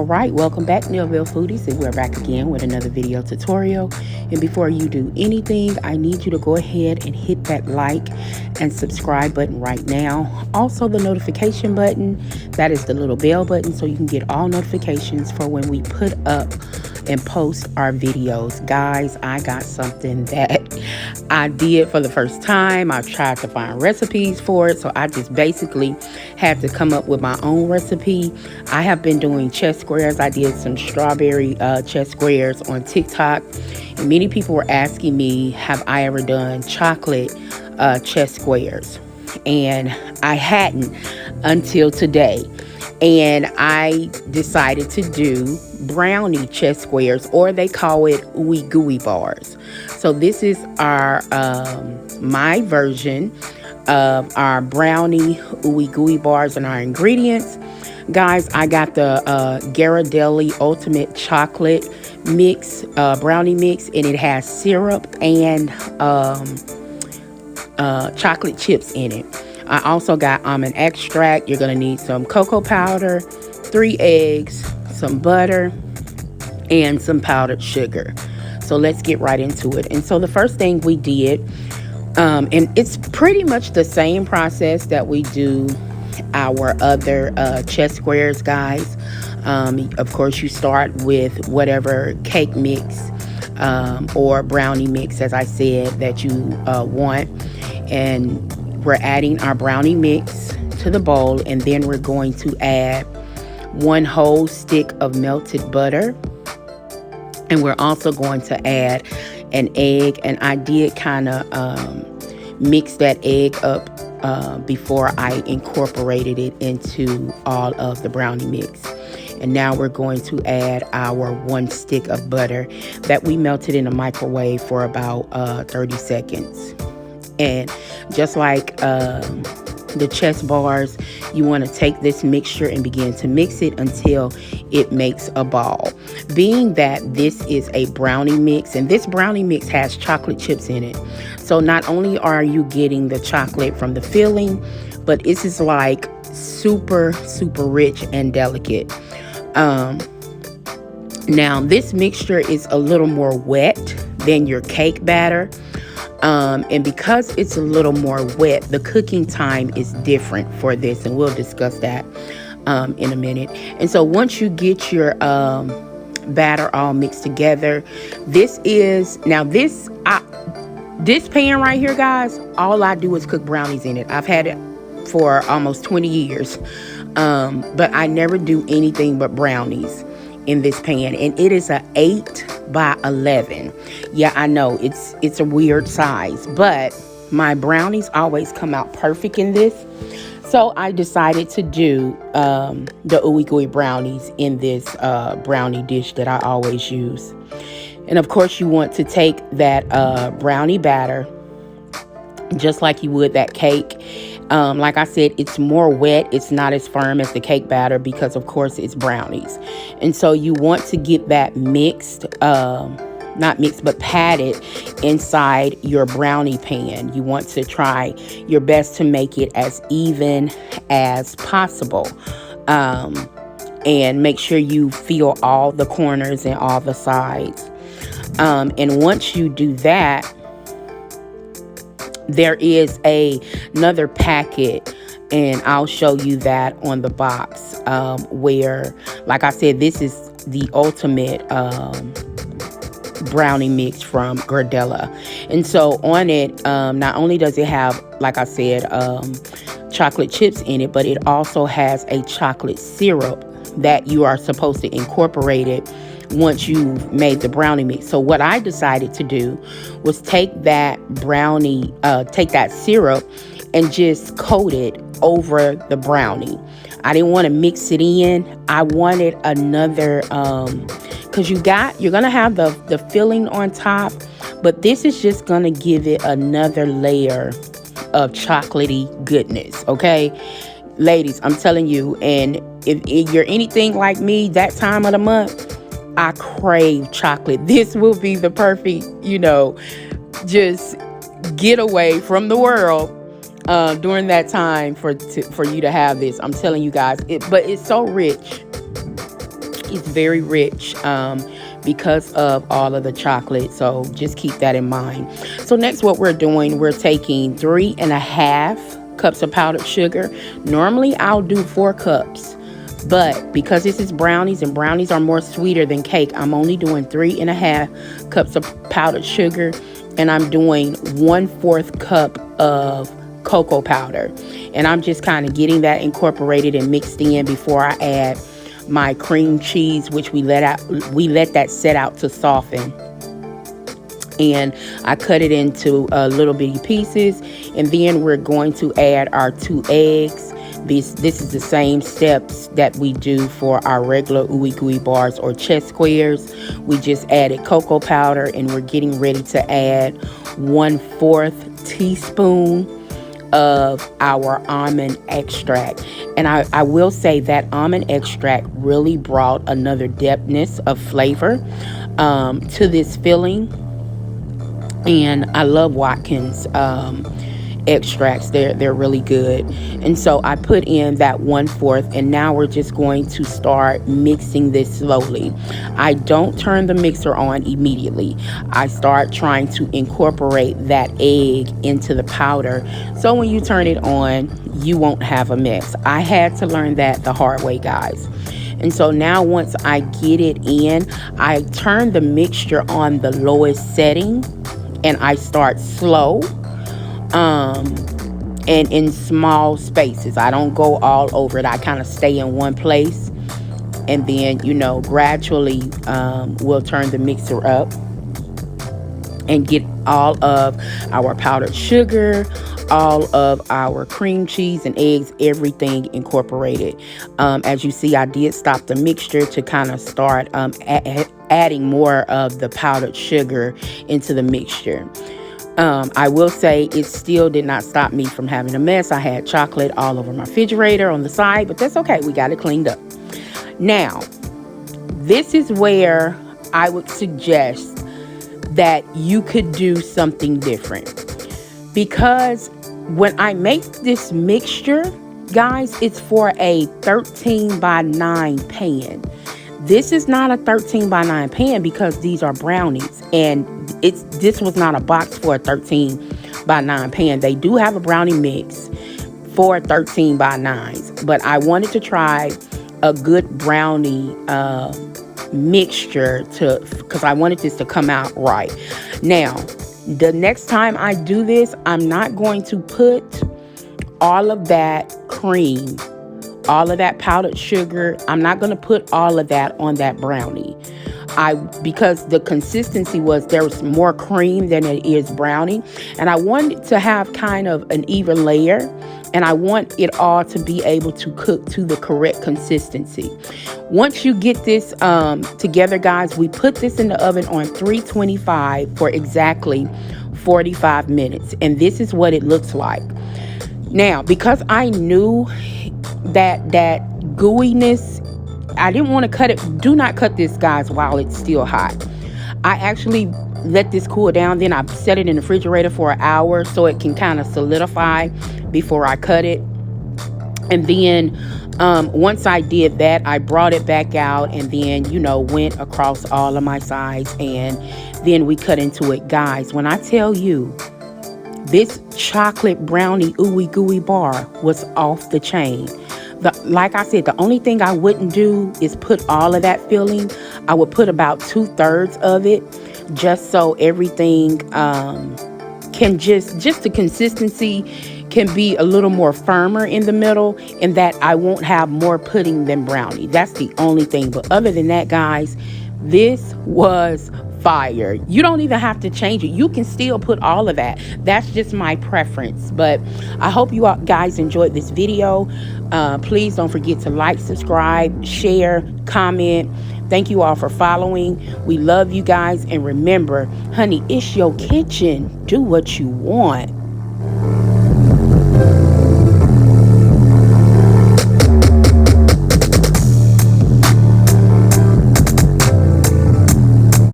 All right, welcome back, Millville Foodies, and we're back again with another video tutorial. And before you do anything, I need you to go ahead and hit that like and subscribe button right now. Also, the notification button, that is the little bell button, so you can get all notifications for when we put up and post our videos. Guys, I got something that I did for the first time. I've tried to find recipes for it, so I just basically had to come up with my own recipe. I have been doing chest squares. I did some strawberry chest squares on TikTok, and many people were asking me, have I ever done chocolate chest squares? And I hadn't until today. And I decided to do brownie chest squares, or they call it Ooey Gooey bars. So this is our my version of our brownie Ooey Gooey bars and our ingredients. Guys, I got the Ghirardelli Ultimate Chocolate Mix, brownie mix, and it has syrup and chocolate chips in it. I also got almond extract. You're going to need some cocoa powder, 3 eggs, some butter, and some powdered sugar. So let's get right into it. And so the first thing we did, and it's pretty much the same process that we do our other chest squares, guys. Of course, you start with whatever cake mix or brownie mix, as I said, that you want. And we're adding our brownie mix to the bowl, and then we're going to add 1 whole stick of melted butter. And we're also going to add an egg, and I did kind of mix that egg up before I incorporated it into all of the brownie mix. And now we're going to add our 1 stick of butter that we melted in the microwave for about 30 seconds. And just like the chest bars, you want to take this mixture and begin to mix it until it makes a ball. Being that this is a brownie mix, and this brownie mix has chocolate chips in it, so not only are you getting the chocolate from the filling, but this is like super rich and delicate. Now this mixture is a little more wet than your cake batter. And because it's a little more wet, the cooking time is different for this, and we'll discuss that in a minute. And so once you get your batter all mixed together, this pan right here, guys, all I do is cook brownies in it. I've had it for almost 20 years, but I never do anything but brownies in this pan, and it is a 8 by 11. Yeah, I know it's a weird size, but my brownies always come out perfect in this. So I decided to do the Ooey Gooey brownies in this brownie dish that I always use. And of course, you want to take that brownie batter just like you would that cake. Like I said, it's more wet. It's not as firm as the cake batter because, of course, it's brownies. And so you want to get that mixed, not mixed, but patted inside your brownie pan. You want to try your best to make it as even as possible. And make sure you feel all the corners and all the sides. And once you do that, there is another packet, and I'll show you that on the box, where, like I said, this is the ultimate brownie mix from Ghirardelli. And so on it, not only does it have, like I said, chocolate chips in it, but it also has a chocolate syrup that you are supposed to incorporate it once you've made the brownie mix. So what I decided to do was take that syrup and just coat it over the brownie. I didn't want to mix it in. I wanted another, because you're gonna have the filling on top, but this is just gonna give it another layer of chocolatey goodness. Okay, ladies, I'm telling you, and if you're anything like me, that time of the month, I crave chocolate. This will be the perfect, just get away from the world during that time for you to have this. I'm telling you guys, but it's so rich. is very rich because of all of the chocolate. So just keep that in mind. So next, what we're doing, we're taking 3.5 cups of powdered sugar. Normally I'll do 4 cups. But because this is brownies and brownies are more sweeter than cake, I'm only doing 3.5 cups of powdered sugar. And I'm doing 1/4 cup of cocoa powder. And I'm just kind of getting that incorporated and mixed in before I add my cream cheese, which we let that set out to soften. And I cut it into little bitty pieces. And then we're going to add our 2 eggs. This is the same steps that we do for our regular Ooey Gooey bars or chess squares. We just added cocoa powder, and we're getting ready to add 1/4 teaspoon of our almond extract. And I will say that almond extract really brought another depthness of flavor to this filling. And I love Watkins extracts. They're really good. And so I put in that 1/4, and now we're just going to start mixing this slowly. I don't turn the mixer on immediately. I start trying to incorporate that egg into the powder, so when you turn it on, you won't have a mess. I had to learn that the hard way, guys. And so now once I get it in, I turn the mixture on the lowest setting, and I start slow. And in small spaces. I don't go all over it. I kind of stay in one place, and then, gradually we'll turn the mixer up and get all of our powdered sugar, all of our cream cheese and eggs, everything incorporated. As you see, I did stop the mixture to kind of start adding more of the powdered sugar into the mixture. I will say it still did not stop me from having a mess. I had chocolate all over my refrigerator on the side, but that's okay. We got it cleaned up. Now, this is where I would suggest that you could do something different. Because when I make this mixture, guys, it's for a 13 by 9 pan. This is not a 13 by 9 pan because these are brownies, and this was not a box for a 13 by 9 pan. They do have a brownie mix for 13 by 9s, but I wanted to try a good brownie mixture because I wanted this to come out right. Now, the next time I do this, I'm not going to put all of that cream, all of that powdered sugar. I'm not going to put all of that on that brownie. Because the consistency there was more cream than it is brownie, and I wanted to have kind of an even layer, and I want it all to be able to cook to the correct consistency. Once you get this together, guys, we put this in the oven on 325 for exactly 45 minutes, and this is what it looks like. Now, because I knew that gooiness, I didn't want to cut it. Do not cut this, guys, while it's still hot. I actually let this cool down. Then I set it in the refrigerator for an hour so it can kind of solidify before I cut it. And then once I did that, I brought it back out and then, went across all of my sides. And then we cut into it. Guys, when I tell you, this chocolate brownie Ooey Gooey bar was off the chain. Like I said, the only thing I wouldn't do is put all of that filling. I would put about 2/3 of it, just so everything can just the consistency can be a little more firmer in the middle, and that I won't have more pudding than brownie. That's the only thing. But other than that, guys, this was fire. You don't even have to change it. You can still put all of that. That's just my preference. But I hope you all guys enjoyed this video. Please don't forget to like, subscribe, share, comment. Thank you all for following. We love you guys. And remember, honey, it's your kitchen. Do what you want.